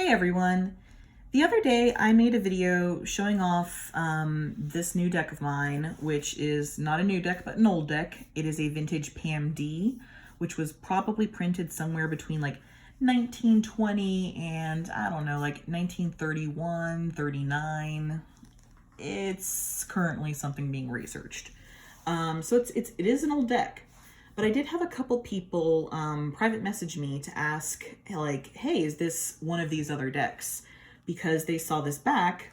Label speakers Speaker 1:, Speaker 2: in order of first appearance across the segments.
Speaker 1: Hey everyone! The other day I made a video showing off this new deck of mine, which is not a new deck but an old deck. It is a vintage Pam D, which was probably printed somewhere between like 1920 and I don't know, like 1931, 39. It's currently something being researched. So it is an old deck. But I did have a couple people private message me to ask, like, hey, is this one of these other decks? Because they saw this back,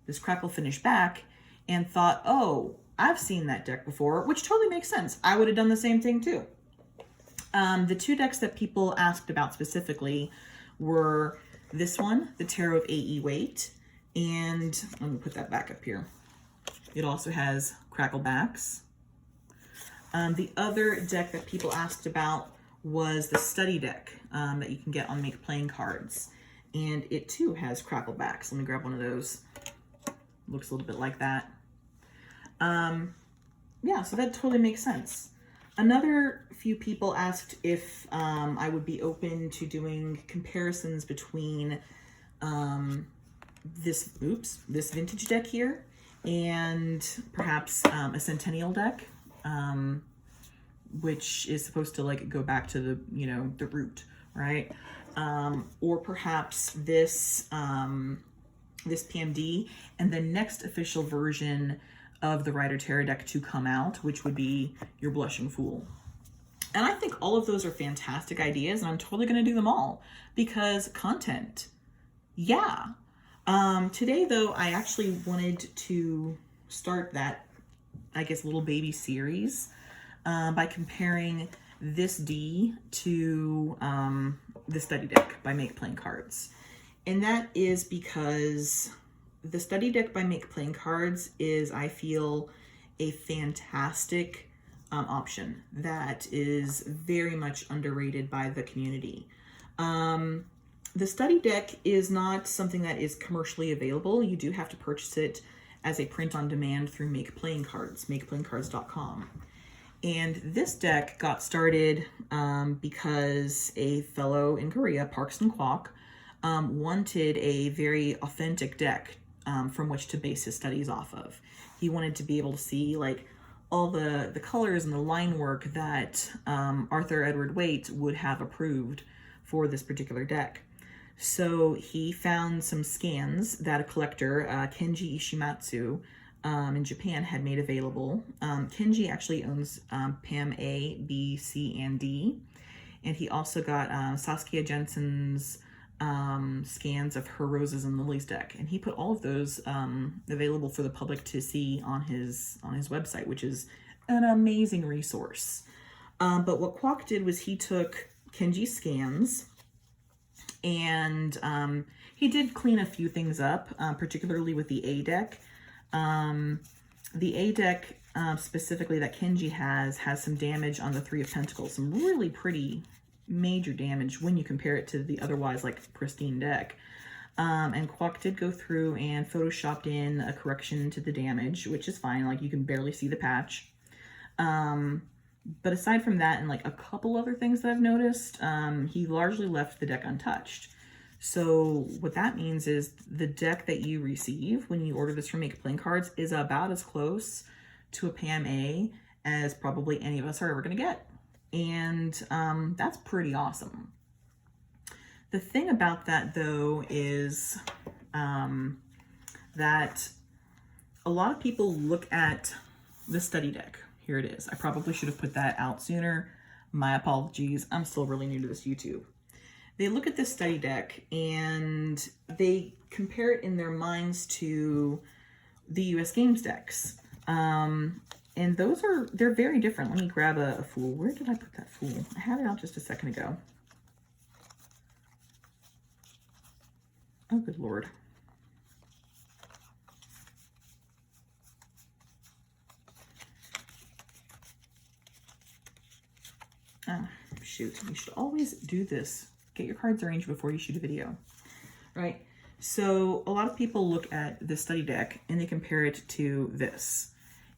Speaker 1: this Crackle finish back, and thought, oh, I've seen that deck before, which totally makes sense. I would have done the same thing too. The two decks that people asked about specifically were this one, the Tarot of A.E. Waite, and let me put that back up here. It also has Crackle backs. The other deck that people asked about was the study deck that you can get on Make Playing Cards. And it too has Crackle backs. Let me grab one of those. Looks a little bit like that. Yeah, so that totally makes sense. Another few people asked if I would be open to doing comparisons between this vintage deck here and perhaps a Centennial deck. Which is supposed to like go back to the, the root, right? Or perhaps this, this PMD and the next official version of the Rider Tarot deck to come out, which would be your Blushing Fool. And I think all of those are fantastic ideas, and I'm totally going to do them all because content. Yeah. Today though, I actually wanted to start that, I guess, little baby series by comparing this D to the study deck by Make Playing Cards. And that is because the study deck by Make Playing Cards is, I feel, a fantastic option that is very much underrated by the community. The study deck is not something that is commercially available. You do have to purchase it as a print on demand through Make Playing Cards, makeplayingcards.com. And this deck got started because a fellow in Korea, Parkson Kwok, wanted a very authentic deck from which to base his studies off of. He wanted to be able to see like all the colors and the line work that Arthur Edward Waite would have approved for this particular deck. So he found some scans that a collector, Kenji Ishimatsu, in Japan had made available. Kenji actually owns Pam A, B, C, and D. And he also got Saskia Jensen's scans of her Roses and Lilies deck. And he put all of those available for the public to see on his website, which is an amazing resource. But what Kwok did was he took Kenji's scans and he did clean a few things up, particularly with the A deck. The A deck specifically that Kenji has some damage on the Three of Pentacles, some really pretty major damage when you compare it to the otherwise like pristine deck. And Kwok did go through and photoshopped in a correction to the damage, which is fine, like you can barely see the patch. But aside from that and like a couple other things that I've noticed, he largely left the deck untouched. So what that means is the deck that you receive when you order this from Make Playing Cards is about as close to a Pam A as probably any of us are ever going to get. And that's pretty awesome. The thing about that though is that a lot of people look at the study deck. Here it is. I probably should have put that out sooner. My apologies. I'm still really new to this YouTube. They look at this study deck and they compare it in their minds to the US Games decks. And they're very different. Let me grab a Fool. Where did I put that Fool? I had it out just a second ago. Oh, good Lord. Oh, shoot. You should always do this. Get your cards arranged before you shoot a video, right? So a lot of people look at the study deck and they compare it to this.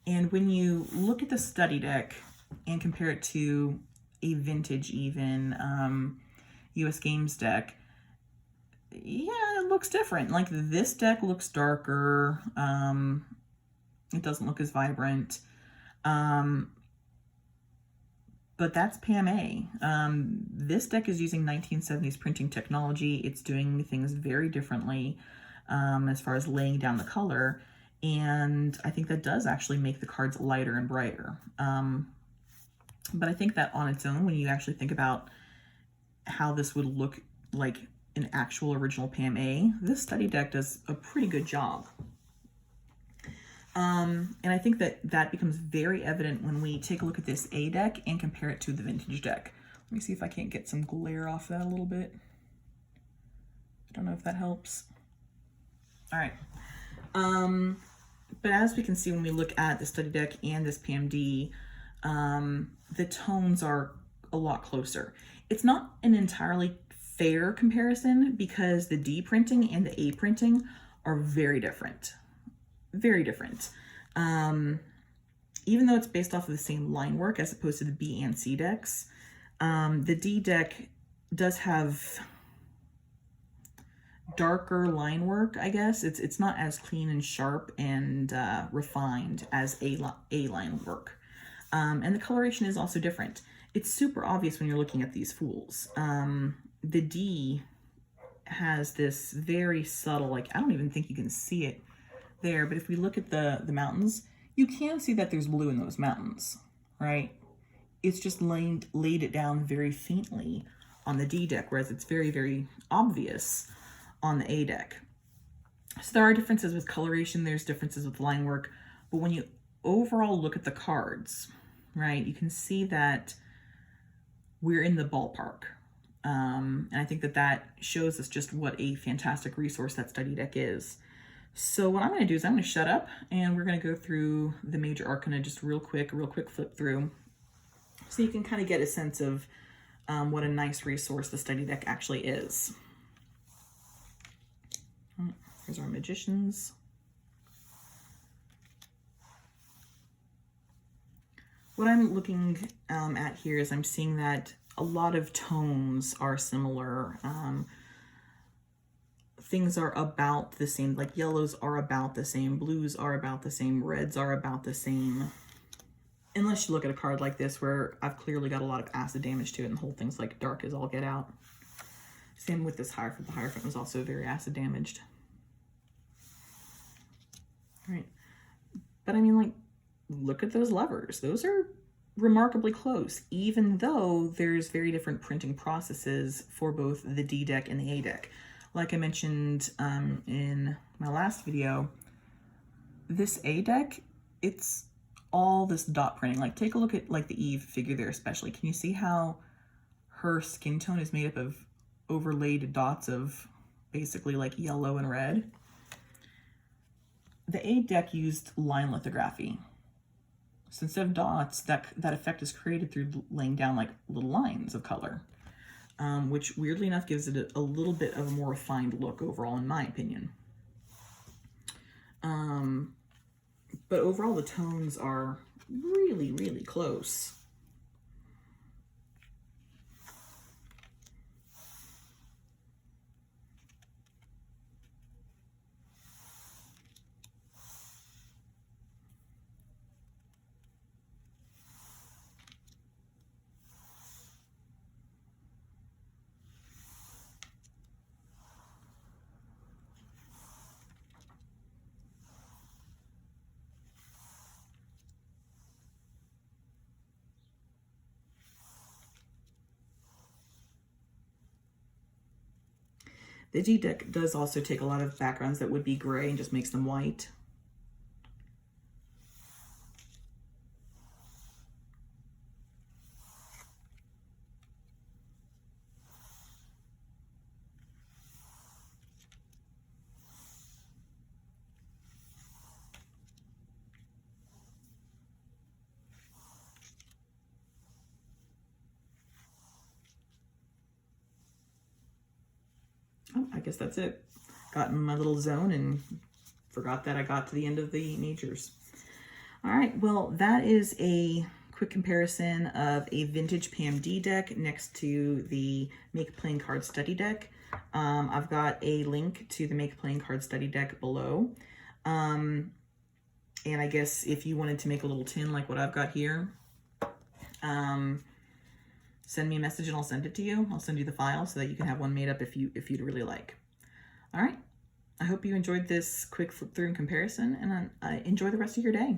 Speaker 1: And when you look at the study deck and compare it to a vintage even US Games deck, yeah, it looks different. Like this deck looks darker. It doesn't look as vibrant. But that's Pam A. This deck is using 1970s printing technology. It's doing things very differently as far as laying down the color. And I think that does actually make the cards lighter and brighter. But I think that on its own, when you actually think about how this would look like an actual original Pam A, this study deck does a pretty good job. And I think that that becomes very evident when we take a look at this A deck and compare it to the vintage deck. Let me see if I can't get some glare off that a little bit. I don't know if that helps. All right. But as we can see when we look at the study deck and this Pam D, the tones are a lot closer. It's not an entirely fair comparison because the D printing and the A printing are very different. Very different. Even though it's based off of the same line work as opposed to the B and C decks, the D deck does have darker line work, I guess. It's not as clean and sharp and refined as A line work. And the coloration is also different. It's super obvious when you're looking at these fools. The D has this very subtle, like, I don't even think you can see it there, but if we look at the mountains, you can see that there's blue in those mountains, right? It's just laid it down very faintly on the D deck, whereas it's very, very obvious on the A deck. So there are differences with coloration, there's differences with line work, but when you overall look at the cards, right, you can see that we're in the ballpark. And I think that that shows us just what a fantastic resource that study deck is. So what I'm going to do is I'm going to shut up and we're going to go through the major arcana just real quick flip through, so you can kind of get a sense of what a nice resource the study deck actually is. Here's our magicians. What I'm looking at here is I'm seeing that a lot of tones are similar. Things are about the same, like yellows are about the same, blues are about the same, reds are about the same. Unless you look at a card like this where I've clearly got a lot of acid damage to it and the whole thing's like dark as all get out. Same with this Hierophant. The Hierophant was also very acid damaged. All right. But I mean, like, look at those levers. Those are remarkably close, even though there's very different printing processes for both the D deck and the A deck. Like I mentioned in my last video, this A deck, it's all this dot printing. Like, take a look at like the Eve figure there especially. Can you see how her skin tone is made up of overlaid dots of basically like yellow and red? The A deck used line lithography. So instead of dots, that effect is created through laying down like little lines of color. Which weirdly enough gives it a little bit of a more refined look overall, in my opinion. But overall, the tones are really, really close. The D deck does also take a lot of backgrounds that would be gray and just makes them white. Oh, I guess that's it. Got in my little zone and forgot that I got to the end of the majors. All right, well, that is a quick comparison of a vintage Pam D deck next to the Make Playing Card Study deck. I've got a link to the Make Playing Card Study deck below. And I guess if you wanted to make a little tin like what I've got here, send me a message and I'll send it to you. I'll send you the file so that you can have one made up if you'd really like. All right. I hope you enjoyed this quick flip through and comparison, and enjoy the rest of your day.